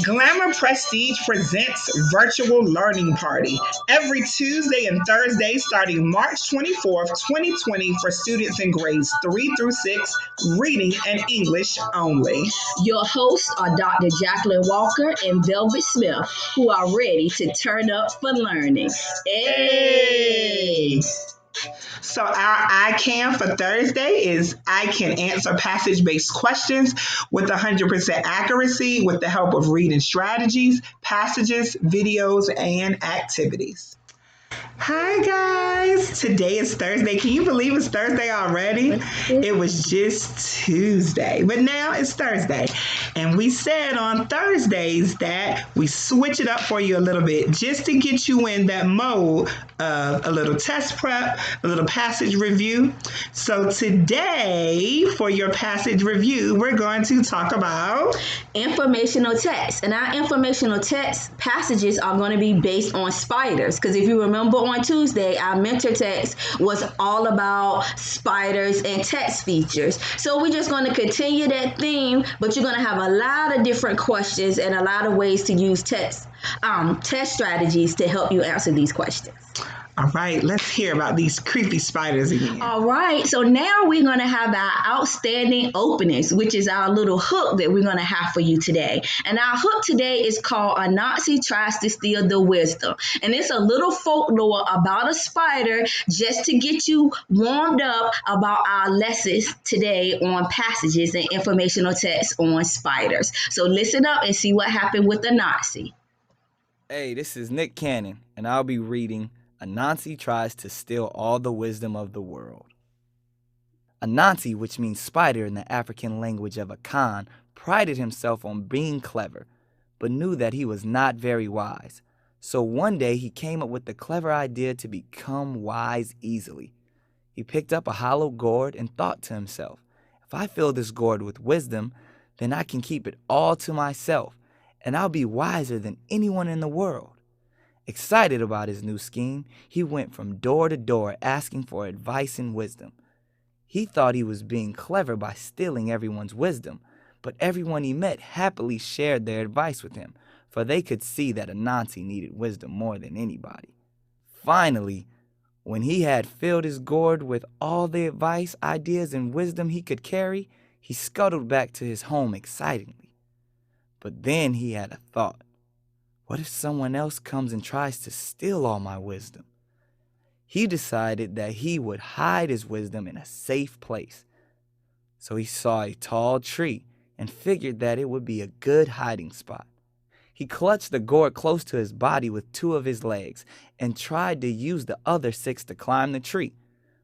Glamour Prestige presents Virtual Learning Party every Tuesday and Thursday starting March 24th, 2020 for students in grades 3 through 6, reading and English only. Your hosts are Dr. Jacqueline Walker and Velvet Smith, who are ready to turn up for learning. Hey! So our I can for Thursday is I can answer passage-based questions with 100% accuracy with the help of reading strategies, passages, videos, and activities. Hi guys! Today is Thursday. Can you believe it's Thursday already? It was just Tuesday, but now it's Thursday. And we said on Thursdays that we switch it up for you a little bit just to get you in that mode of a little test prep, a little passage review. So today, for your passage review, we're going to talk about informational text. And our informational text passages are going to be based on spiders. Because if you remember on Tuesday, our mentor text was all about spiders and text features. So we're just going to continue that theme, but you're going to have a lot of different questions and a lot of ways to use test strategies to help you answer these questions. All right, let's hear about these creepy spiders again. All right, so now we're going to have our outstanding openings, which is our little hook that we're going to have for you today. And our hook today is called A Nazi Tries to Steal the Wisdom. And it's a little folklore about a spider just to get you warmed up about our lessons today on passages and informational text on spiders. So listen up and see what happened with the Nazi. Hey, this is Nick Cannon, and I'll be reading Anansi Tries to Steal All the Wisdom of the World. Anansi, which means spider in the African language of Akan, prided himself on being clever, but knew that he was not very wise. So one day he came up with the clever idea to become wise easily. He picked up a hollow gourd and thought to himself, if I fill this gourd with wisdom, then I can keep it all to myself, and I'll be wiser than anyone in the world. Excited about his new scheme, he went from door to door asking for advice and wisdom. He thought he was being clever by stealing everyone's wisdom, but everyone he met happily shared their advice with him, for they could see that Anansi needed wisdom more than anybody. Finally, when he had filled his gourd with all the advice, ideas, and wisdom he could carry, he scuttled back to his home excitedly. But then he had a thought. What if someone else comes and tries to steal all my wisdom? He decided that he would hide his wisdom in a safe place. So he saw a tall tree and figured that it would be a good hiding spot. He clutched the gourd close to his body with 2 of his legs and tried to use the other 6 to climb the tree.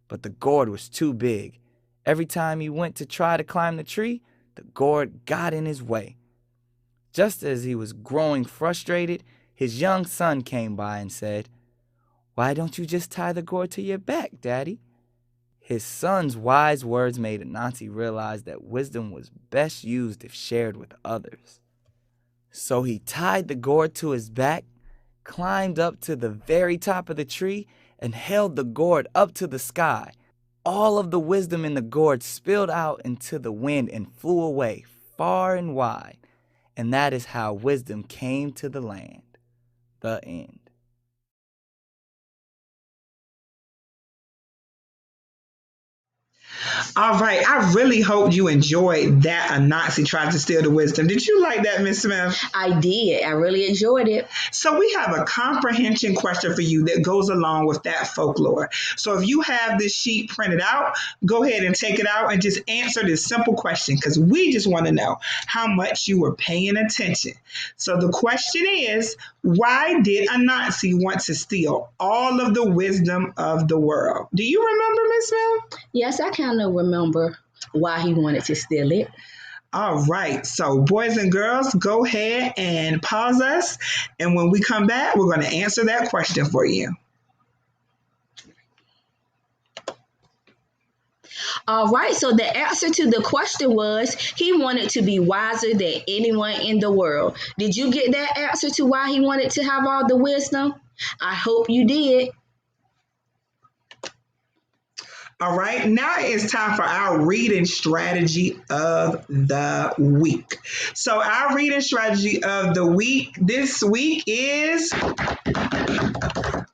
But the gourd was too big. Every time he went to try to climb the tree, the gourd got in his way. Just as he was growing frustrated, his young son came by and said, "Why don't you just tie the gourd to your back, Daddy?" His son's wise words made Anansi realize that wisdom was best used if shared with others. So he tied the gourd to his back, climbed up to the very top of the tree, and held the gourd up to the sky. All of the wisdom in the gourd spilled out into the wind and flew away far and wide. And that is how wisdom came to the land. The end. All right, I really hope you enjoyed that A Nazi Tried to Steal the Wisdom. Did you like that, Miss Smith? I did. I really enjoyed it. So we have a comprehension question for you that goes along with that folklore. So if you have this sheet printed out, go ahead and take it out and just answer this simple question because we just want to know how much you were paying attention. So the question is, why did a Nazi want to steal all of the wisdom of the world? Do you remember, Miss Smith? Yes, I kind of remember why he wanted to steal it. All right, so boys and girls, go ahead and pause us. And when we come back, we're going to answer that question for you. All right, so the answer to the question was he wanted to be wiser than anyone in the world. Did you get that answer to why he wanted to have all the wisdom? I hope you did. All right, now it's time for our reading strategy of the week. So, our reading strategy of the week this week is,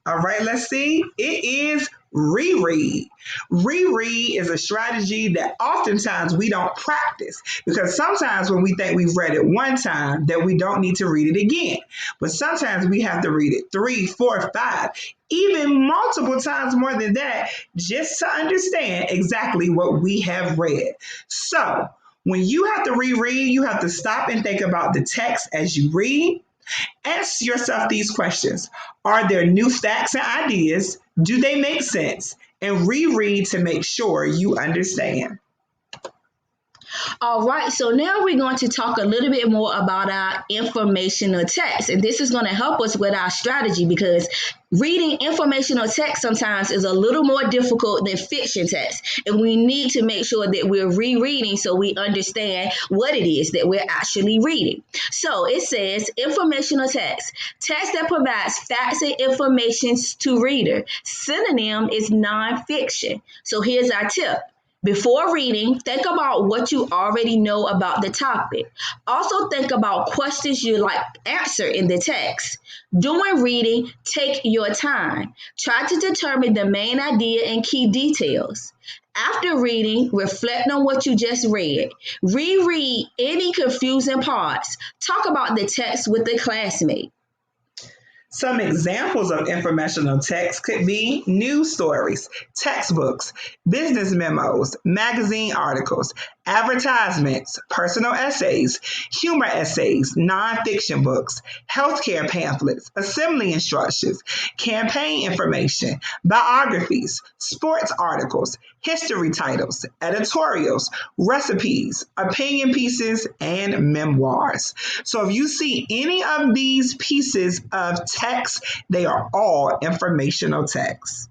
all right, let's see, it is reread. Reread is a strategy that oftentimes we don't practice because sometimes when we think we've read it one time, that we don't need to read it again. But sometimes we have to read it 3, 4, 5, even multiple times more than that, just to understand exactly what we have read. So when you have to reread, you have to stop and think about the text as you read. Ask yourself these questions. Are there new facts and ideas? Do they make sense? And reread to make sure you understand. All right, so now we're going to talk a little bit more about our informational text. And this is going to help us with our strategy because reading informational text sometimes is a little more difficult than fiction text. And we need to make sure that we're rereading so we understand what it is that we're actually reading. So it says informational text, text that provides facts and information to reader. Synonym is nonfiction. So here's our tip. Before reading, think about what you already know about the topic. Also think about questions you like answer in the text. During reading, take your time. Try to determine the main idea and key details. After reading, reflect on what you just read. Reread any confusing parts. Talk about the text with a classmate. Some examples of informational text could be news stories, textbooks, business memos, magazine articles, advertisements, personal essays, humor essays, nonfiction books, healthcare pamphlets, assembly instructions, campaign information, biographies, sports articles, history titles, editorials, recipes, opinion pieces, and memoirs. So if you see any of these pieces of text, they are all informational text.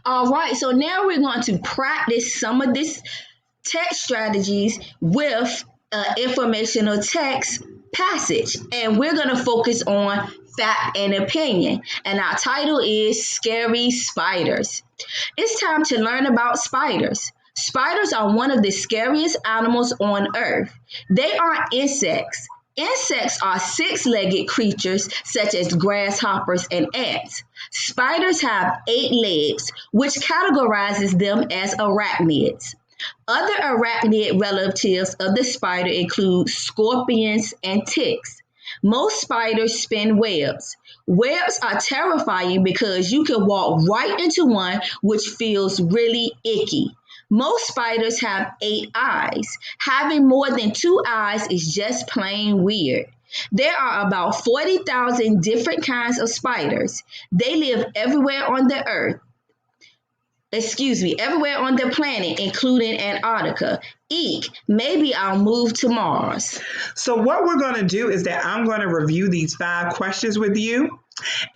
All right, so now we're going to practice some of this text strategies with informational text passage. And we're going to focus on fact and opinion. And our title is Scary Spiders. It's time to learn about spiders. Spiders are one of the scariest animals on earth. They are insects. Insects are six-legged creatures such as grasshoppers and ants. Spiders have 8 legs, which categorizes them as arachnids. Other arachnid relatives of the spider include scorpions and ticks. Most spiders spin webs. Webs are terrifying because you can walk right into one, which feels really icky. Most spiders have 8 eyes. Having more than 2 eyes is just plain weird. There are about 40,000 different kinds of spiders. They live everywhere on the earth. Everywhere on the planet, including Antarctica. Eek, maybe I'll move to Mars. So what we're going to do is that I'm going to review these 5 questions with you.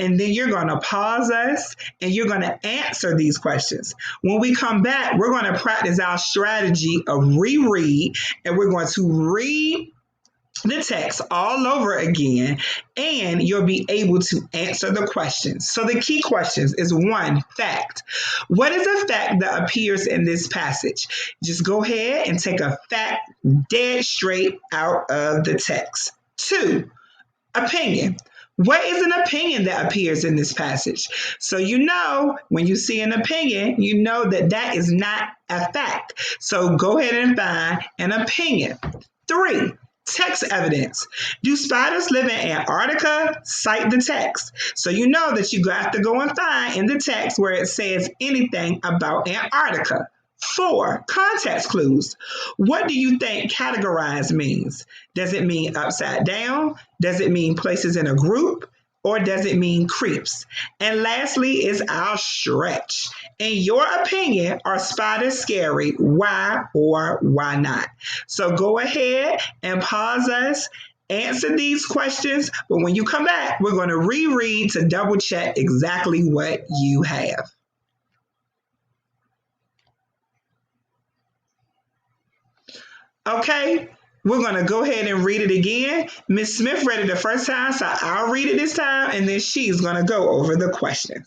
And then you're going to pause us and you're going to answer these questions. When we come back, we're going to practice our strategy of reread, and we're going to read the text all over again, and you'll be able to answer the questions. So the key questions is 1, fact. What is a fact that appears in this passage? Just go ahead and take a fact dead straight out of the text. 2, opinion. What is an opinion that appears in this passage? So you know, when you see an opinion, you know that that is not a fact. So go ahead and find an opinion. 3, text evidence. Do spiders live in Antarctica? Cite the text. So you know that you have to go and find in the text where it says anything about Antarctica. 4, context clues. What do you think categorize means? Does it mean upside down? Does it mean places in a group? Or does it mean creeps? And lastly is our stretch. In your opinion, are spiders scary? Why or why not? So go ahead and pause us. Answer these questions. But when you come back, we're going to reread to double check exactly what you have. Okay, We're going to go ahead and read it again. Miss Smith read it the first time, so I'll read it this time, and then she's going to go over the questions.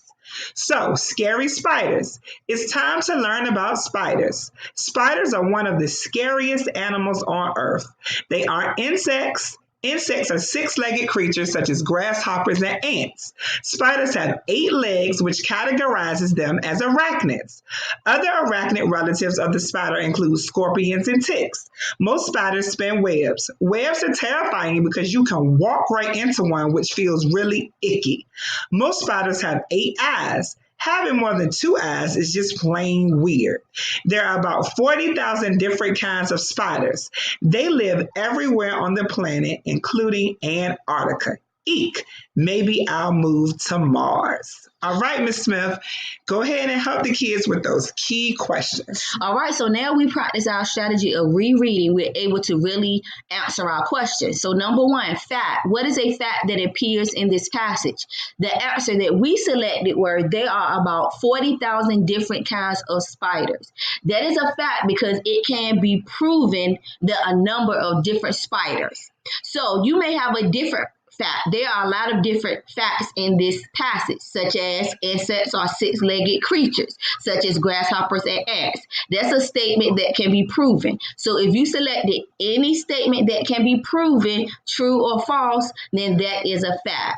So, scary spiders. It's time to learn about spiders. Spiders are one of the scariest animals on Earth. They are insects. Insects are six-legged creatures such as grasshoppers and ants. Spiders have 8 legs, which categorizes them as arachnids. Other arachnid relatives of the spider include scorpions and ticks. Most spiders spin webs. Webs are terrifying because you can walk right into one, which feels really icky. Most spiders have 8 eyes. Having more than 2 eyes is just plain weird. There are about 40,000 different kinds of spiders. They live everywhere on the planet, including Antarctica. Eek, maybe I'll move to Mars. All right, Miss Smith, go ahead and help the kids with those key questions. All right, so now we practice our strategy of rereading. We're able to really answer our questions. So number 1, fact. What is a fact that appears in this passage? The answer that we selected were there are about 40,000 different kinds of spiders. That is a fact because it can be proven that a number of different spiders. So you may have a different fact. There are a lot of different facts in this passage, such as insects are 6-legged creatures, such as grasshoppers and ants. That's a statement that can be proven. So if you selected any statement that can be proven true or false, then that is a fact.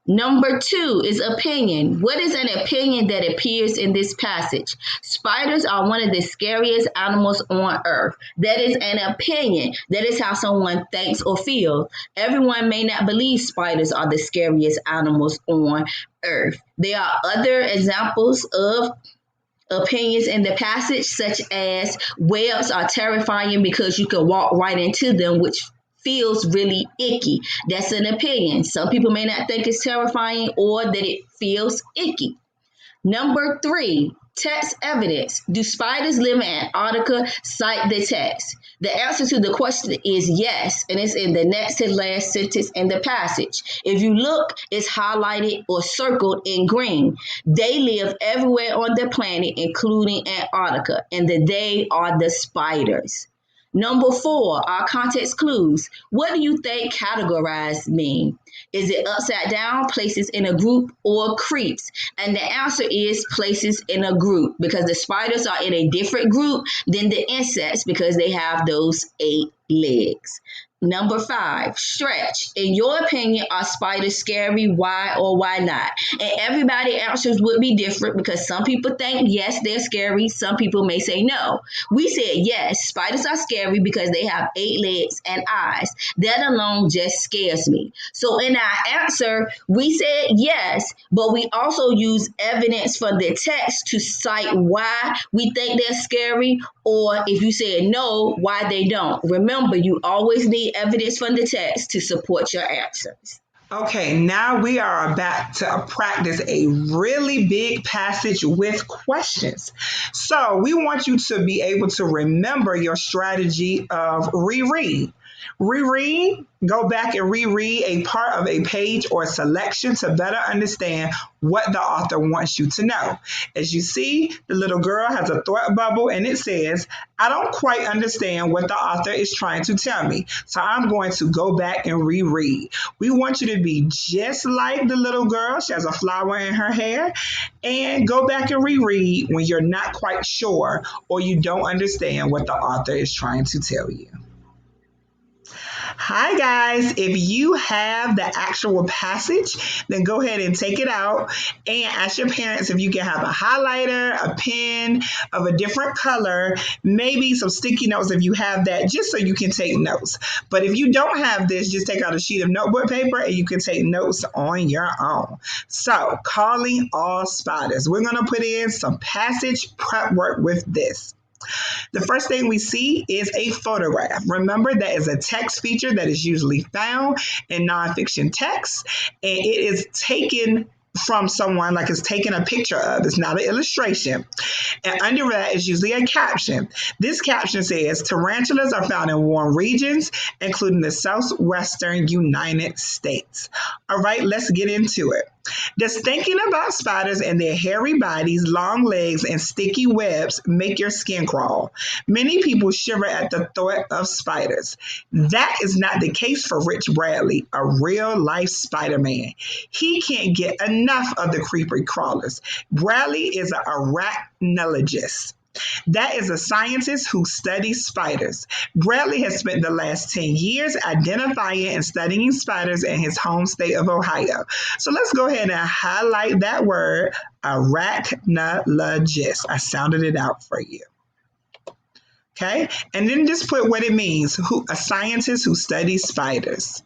Number 2 is opinion. What is an opinion that appears in this passage? Spiders are one of the scariest animals on Earth. That is an opinion. That is how someone thinks or feels. Everyone may not believe spiders are the scariest animals on Earth. There are other examples of opinions in the passage, such as webs are terrifying because you can walk right into them, which feels really icky. That's an opinion. Some people may not think it's terrifying or that it feels icky. Number 3, text evidence. Do spiders live in Antarctica? Cite the text. The answer to the question is yes, and it's in the next to last sentence in the passage. If you look, it's highlighted or circled in green. They live everywhere on the planet, including Antarctica, and they are the spiders. Number 4, our context clues. What do you think categorize mean? Is it upside down, places in a group, or creeps? And the answer is places in a group, because the spiders are in a different group than the insects because they have those 8 legs. Number 5, stretch. In your opinion, are spiders scary? Why or why not? And everybody's answers would be different because some people think, yes, they're scary. Some people may say no. We said, yes, spiders are scary because they have 8 legs and eyes. That alone just scares me. So in our answer, we said yes, but we also use evidence from the text to cite why we think they're scary, or if you said no, why they don't. Remember, you always need evidence from the text to support your answers. Okay, now we are about to practice a really big passage with questions. So we want you to be able to remember your strategy of reread. Reread, go back and reread a part of a page or selection to better understand what the author wants you to know. As you see, the little girl has a thought bubble and it says, I don't quite understand what the author is trying to tell me, so I'm going to go back and reread. We want you to be just like the little girl. She has a flower in her hair, and go back and reread when you're not quite sure or you don't understand what the author is trying to tell you. Hi guys, if you have the actual passage, then go ahead and take it out and ask your parents if you can have a highlighter, a pen of a different color, maybe some sticky notes if you have that, just so you can take notes. But if you don't have this, just take out a sheet of notebook paper and you can take notes on your own. So, calling all spiders. We're going to put in some passage prep work with this. The first thing we see is a photograph. Remember, that is a text feature that is usually found in nonfiction text, and it is taken from someone, like it's taking a picture of. It's not an illustration. And under that is usually a caption. This caption says, tarantulas are found in warm regions, including the southwestern United States. All right, let's get into it. Does thinking about spiders and their hairy bodies, long legs, and sticky webs make your skin crawl? Many people shiver at the thought of spiders. That is not the case for Rich Bradley, a real life Spider Man. He can't get enough of the creepy crawlers. Bradley is an arachnologist. That is a scientist who studies spiders. Bradley has spent the last 10 years identifying and studying spiders in his home state of Ohio. So let's go ahead and highlight that word, arachnologist. I sounded it out for you. Okay, and then just put what it means, a scientist who studies spiders.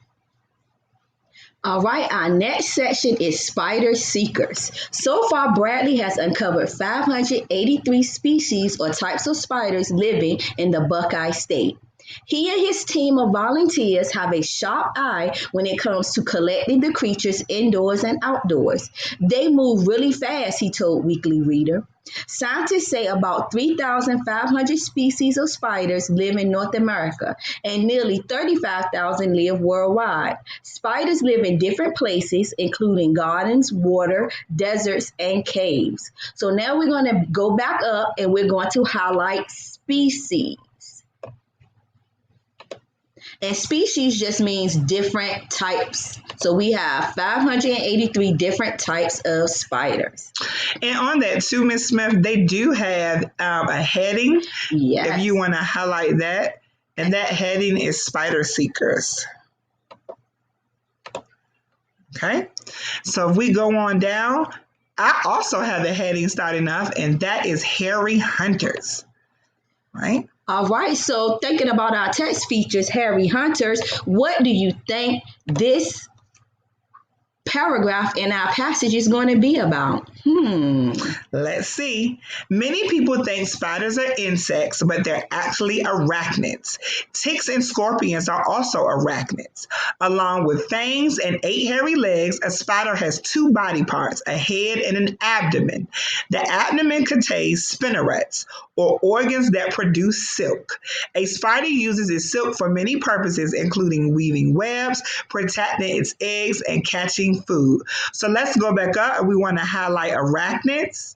All right, our next section is spider seekers. So far, Bradley has uncovered 583 species or types of spiders living in the Buckeye State. He and his team of volunteers have a sharp eye when it comes to collecting the creatures indoors and outdoors. They move really fast, he told Weekly Reader. Scientists say about 3,500 species of spiders live in North America and nearly 35,000 live worldwide. Spiders live in different places, including gardens, water, deserts, and caves. So now we're going to go back up and we're going to highlight species. And species just means different types. So we have 583 different types of spiders. And on that too, Ms. Smith, they do have a heading. Yes. If you want to highlight that. And that heading is spider seekers. Okay. So if we go on down, I also have a heading starting off, and that is hairy hunters. Right? All right, so thinking about our text features, hairy hunters, what do you think this paragraph in our passage is going to be about? Let's see. Many people think spiders are insects, but they're actually arachnids. Ticks and scorpions are also arachnids. Along with fangs and 8 hairy legs, a spider has 2 body parts, a head and an abdomen. The abdomen contains spinnerets, or organs that produce silk. A spider uses its silk for many purposes, including weaving webs, protecting its eggs, and catching food. So let's go back up. We want to highlight arachnids.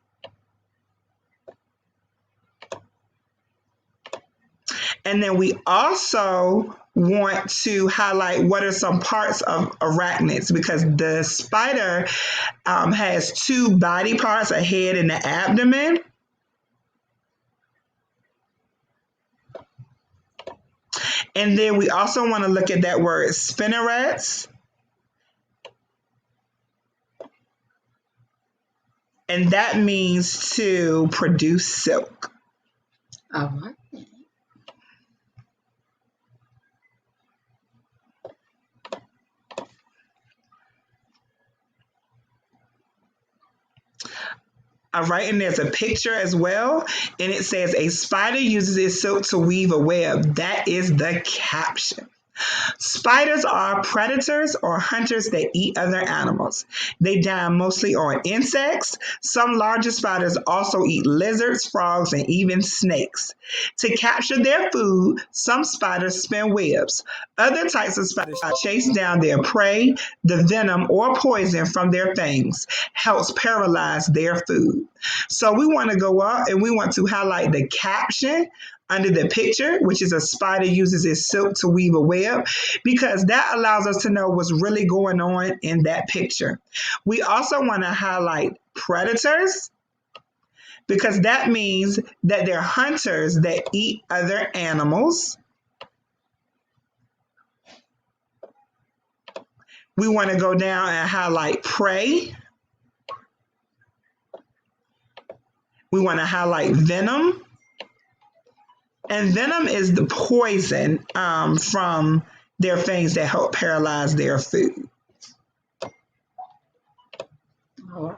And then we also want to highlight what are some parts of arachnids, because the spider has 2 body parts, a head and an abdomen. And then we also want to look at that word spinnerets. And that means to produce silk. All right. All right, and there's a picture as well, and it says a spider uses its silk to weave a web. That is the caption. Spiders are predators or hunters that eat other animals. They dine mostly on insects. Some larger spiders also eat lizards, frogs, and even snakes. To capture their food, some spiders spin webs. Other types of spiders chase down their prey. The venom or poison from their fangs helps paralyze their food. So we want to go up and we want to highlight the caption under the picture, which is a spider uses its silk to weave a web, because that allows us to know what's really going on in that picture. We also want to highlight predators, because that means that they're hunters that eat other animals. We want to go down and highlight prey. We want to highlight venom. And venom is the poison from their fangs that help paralyze their food. All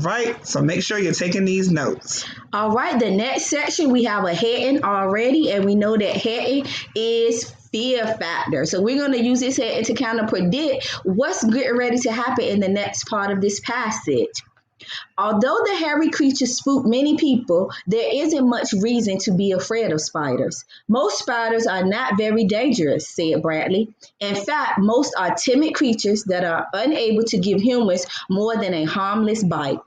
right, so make sure you're taking these notes. All right, the next section, we have a heading already, and we know that heading is fear factor. So we're going to use this heading to kind of predict what's getting ready to happen in the next part of this passage. Although the hairy creatures spook many people, there isn't much reason to be afraid of spiders. Most spiders are not very dangerous, said Bradley. In fact, most are timid creatures that are unable to give humans more than a harmless bite.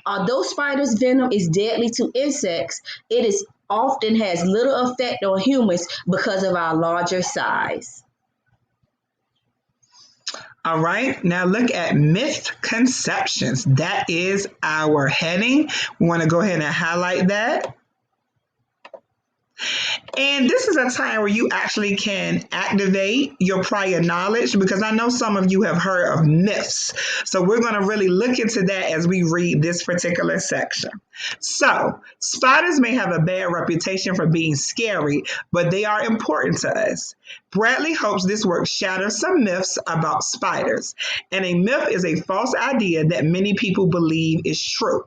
Although spiders' venom is deadly to insects, it is often has little effect on humans because of our larger size. All right, now look at misconceptions. That is our heading. We want to go ahead and highlight that. And this is a time where you actually can activate your prior knowledge, because I know some of you have heard of myths. So we're going to really look into that as we read this particular section. So spiders may have a bad reputation for being scary, but they are important to us. Bradley hopes this work shatters some myths about spiders. And a myth is a false idea that many people believe is true.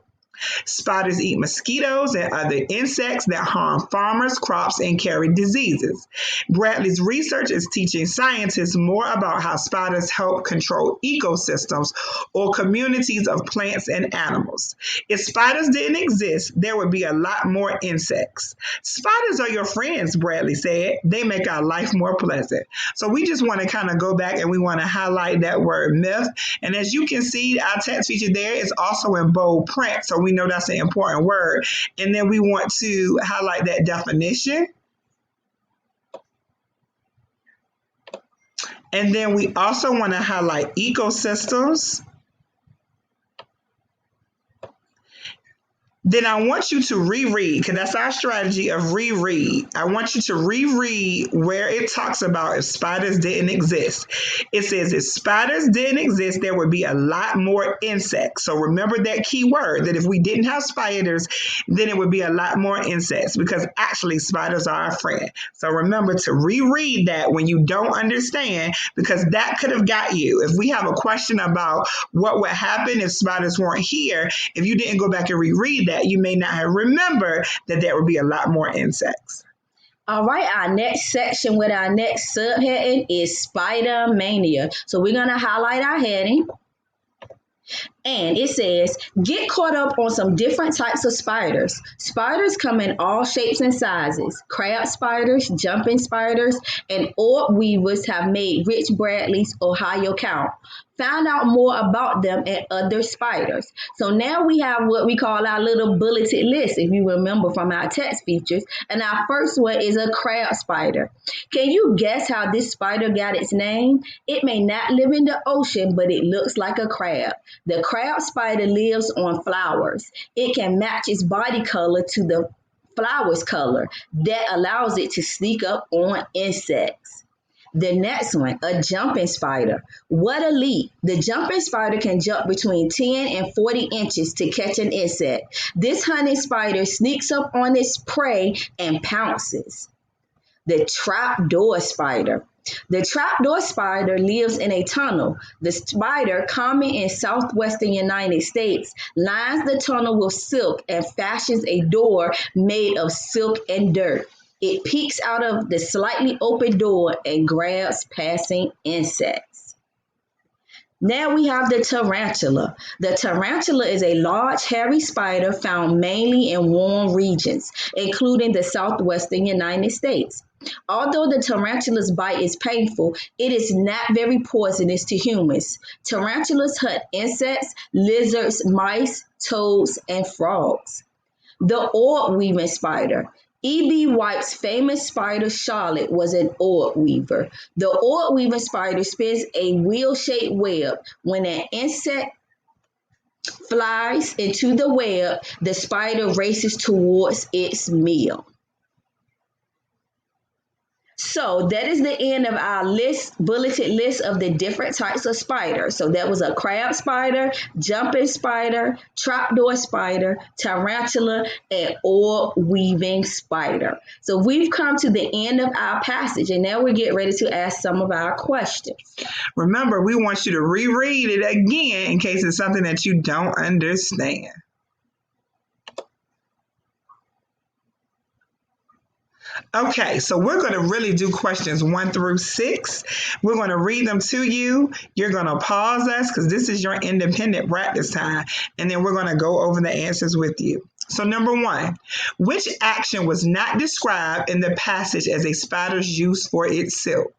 Spiders eat mosquitoes and other insects that harm farmers' crops and carry diseases. Bradley's research is teaching scientists more about how spiders help control ecosystems or communities of plants and animals. If spiders didn't exist, there would be a lot more insects. Spiders are your friends, Bradley said. They make our life more pleasant. So we just want to kind of go back and we want to highlight that word myth. And as you can see, our text feature there is also in bold print. So we know that's an important word. And then we want to highlight that definition. And then we also want to highlight ecosystems. Then I want you to reread, because that's our strategy of reread. I want you to reread where it talks about if spiders didn't exist. It says if spiders didn't exist, there would be a lot more insects. So remember that key word, that if we didn't have spiders, then it would be a lot more insects, because actually spiders are our friend. So remember to reread that when you don't understand, because that could have got you. If we have a question about what would happen if spiders weren't here, if you didn't go back and reread that, you may not have remembered that there would be a lot more insects. All right, our next section with our next subheading is Spider Mania. So we're going to highlight our heading. And it says, get caught up on some different types of spiders. Spiders come in all shapes and sizes. Crab spiders, jumping spiders, and orb weavers have made Rich Bradley's Ohio count. Found out more about them and other spiders. So now we have what we call our little bulleted list, if you remember from our text features. And our first one is a crab spider. Can you guess how this spider got its name? It may not live in the ocean, but it looks like a crab. The crab spider lives on flowers. It can match its body color to the flower's color. That allows it to sneak up on insects. The next one, a jumping spider. What a leap. The jumping spider can jump between 10 and 40 inches to catch an insect. This hunting spider sneaks up on its prey and pounces. The trapdoor spider. The trapdoor spider lives in a tunnel. The spider, common in southwestern United States, lines the tunnel with silk and fashions a door made of silk and dirt. It peeks out of the slightly open door and grabs passing insects. Now we have the tarantula. The tarantula is a large, hairy spider found mainly in warm regions, including the southwestern United States. Although the tarantula's bite is painful, it is not very poisonous to humans. Tarantulas hunt insects, lizards, mice, toads, and frogs. The orb weaving spider. E.B. White's famous spider Charlotte was an orb weaver. The orb weaving spider spins a wheel-shaped web. When an insect flies into the web, the spider races towards its meal. So that is the end of our bulleted list of the different types of spiders. So that was a crab spider, jumping spider, trapdoor spider, tarantula, and orb weaving spider. So we've come to the end of our passage, and now we get ready to ask some of our questions. Remember, we want you to reread it again in case it's something that you don't understand. Okay, so we're going to really do questions 1 through 6. We're going to read them to you. You're going to pause us because this is your independent practice time. And then we're going to go over the answers with you. So, number 1, which action was not described in the passage as a spider's use for its silk?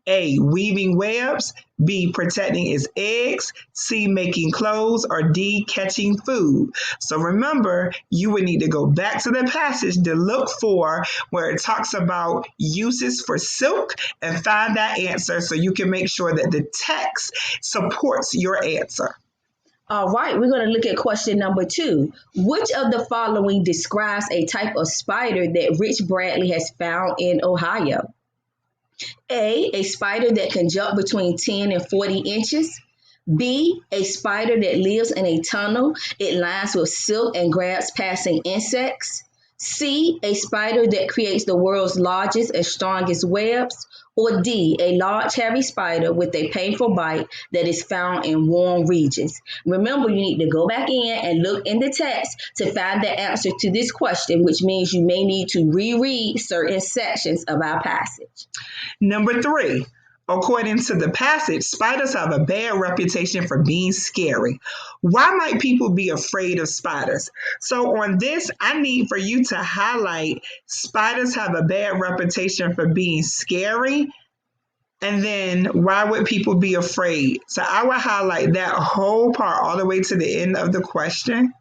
A, weaving webs, B, protecting its eggs, C, making clothes, or D, catching food. So remember, you would need to go back to the passage to look for where it talks about uses for silk and find that answer so you can make sure that the text supports your answer. All right, we're going to look at question number 2. Which of the following describes a type of spider that Rich Bradley has found in Ohio? A spider that can jump between 10 and 40 inches. B, a spider that lives in a tunnel. It lines with silk and grabs passing insects. C, a spider that creates the world's largest and strongest webs. Or D, a large hairy spider with a painful bite that is found in warm regions. Remember, you need to go back in and look in the text to find the answer to this question, which means you may need to reread certain sections of our passage. Number 3, according to the passage, spiders have a bad reputation for being scary. Why might people be afraid of spiders? So on this, I need for you to highlight spiders have a bad reputation for being scary. And then why would people be afraid? So I would highlight that whole part all the way to the end of the question.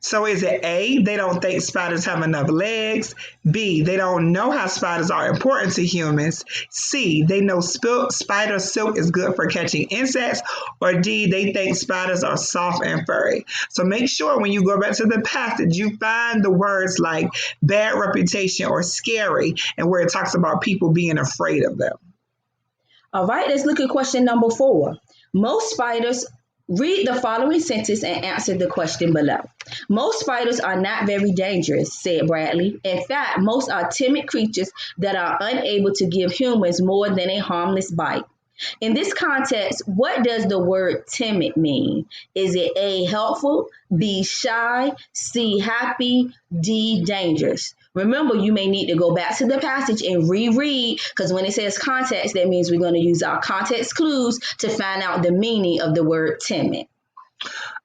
So is it A, they don't think spiders have enough legs? B, they don't know how spiders are important to humans? C, they know spider silk is good for catching insects? Or D, they think spiders are soft and furry? So make sure when you go back to the passage, you find the words like bad reputation or scary and where it talks about people being afraid of them. All right, let's look at question number 4. Most spiders Read the following sentence and answer the question below. Most spiders are not very dangerous, said Bradley. In fact, most are timid creatures that are unable to give humans more than a harmless bite. In this context, what does the word timid mean? Is it A, helpful, B, shy, C, happy, D, dangerous? Remember, you may need to go back to the passage and reread, because when it says context, that means we're going to use our context clues to find out the meaning of the word timid.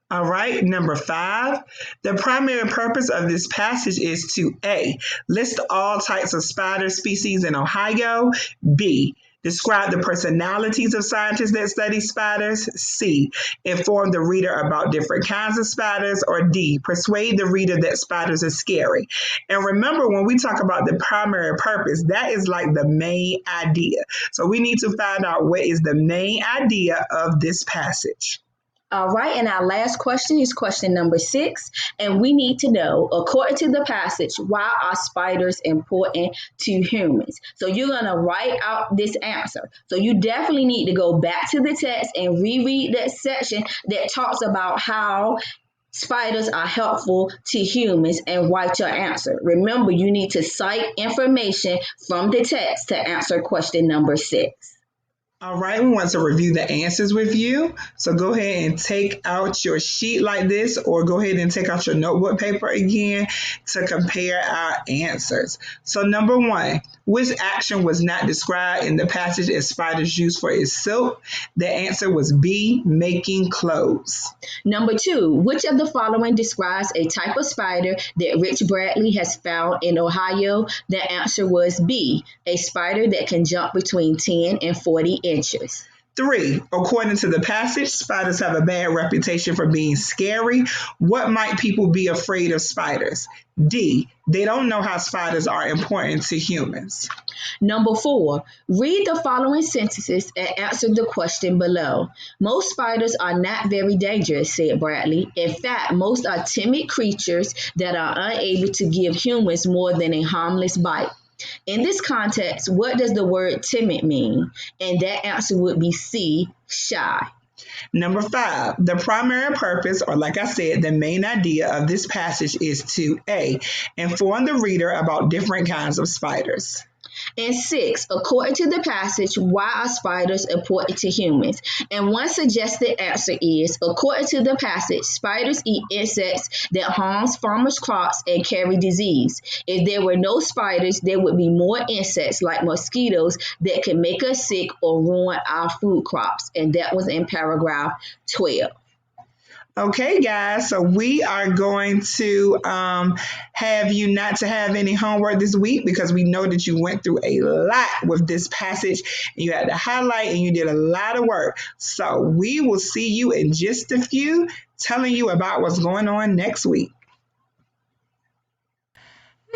All right, number 5. The primary purpose of this passage is to A, list all types of spider species in Ohio. B, describe the personalities of scientists that study spiders. C, inform the reader about different kinds of spiders. Or D, persuade the reader that spiders are scary. And remember, when we talk about the primary purpose, that is like the main idea. So we need to find out what is the main idea of this passage. All right, and our last question is question number 6, and we need to know, according to the passage, why are spiders important to humans? So you're going to write out this answer. So you definitely need to go back to the text and reread that section that talks about how spiders are helpful to humans and write your answer. Remember, you need to cite information from the text to answer question number 6. All right, we want to review the answers with you. So go ahead and take out your sheet like this, or go ahead and take out your notebook paper again to compare our answers. So number 1, which action was not described in the passage as spiders use for its silk? The answer was B, making clothes. Number 2, which of the following describes a type of spider that Rich Bradley has found in Ohio? The answer was B, a spider that can jump between 10 and 40 inches. 3, according to the passage, spiders have a bad reputation for being scary. What might people be afraid of spiders? D, they don't know how spiders are important to humans. Number 4, read the following sentences and answer the question below. Most spiders are not very dangerous, said Bradley. In fact, most are timid creatures that are unable to give humans more than a harmless bite. In this context, what does the word timid mean? And that answer would be C, shy. Number 5, the primary purpose, or like I said, the main idea of this passage is to A, inform the reader about different kinds of spiders. And 6, according to the passage, why are spiders important to humans? And one suggested answer is, according to the passage, spiders eat insects that harms farmers' crops and carry disease. If there were no spiders, there would be more insects like mosquitoes that can make us sick or ruin our food crops. And that was in paragraph 12. Okay, guys, so we are going to have you not to have any homework this week because we know that you went through a lot with this passage. And you had to highlight and you did a lot of work. So we will see you in just a few, telling you about what's going on next week.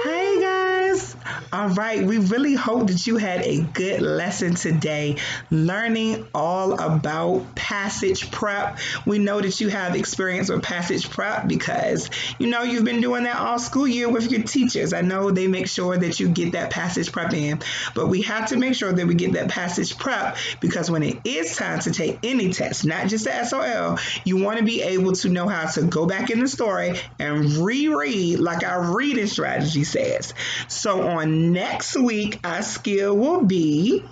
Hey guys. All right, we really hope that you had a good lesson today, learning all about passage prep. We know that you have experience with passage prep because you've been doing that all school year with your teachers. I know they make sure that you get that passage prep in, but we have to make sure that we get that passage prep because when it is time to take any test, not just the SOL, you want to be able to know how to go back in the story and reread like our reading strategy says. So on next week, our skill will be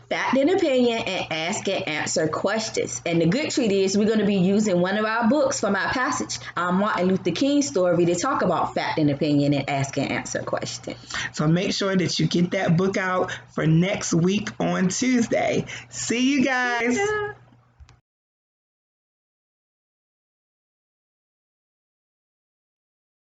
fact and opinion and ask and answer questions. And the good treat is we're going to be using one of our books from our passage, our Martin Luther King story, to talk about fact and opinion and ask and answer questions. So make sure that you get that book out for next week on Tuesday. See you guys. Yeah.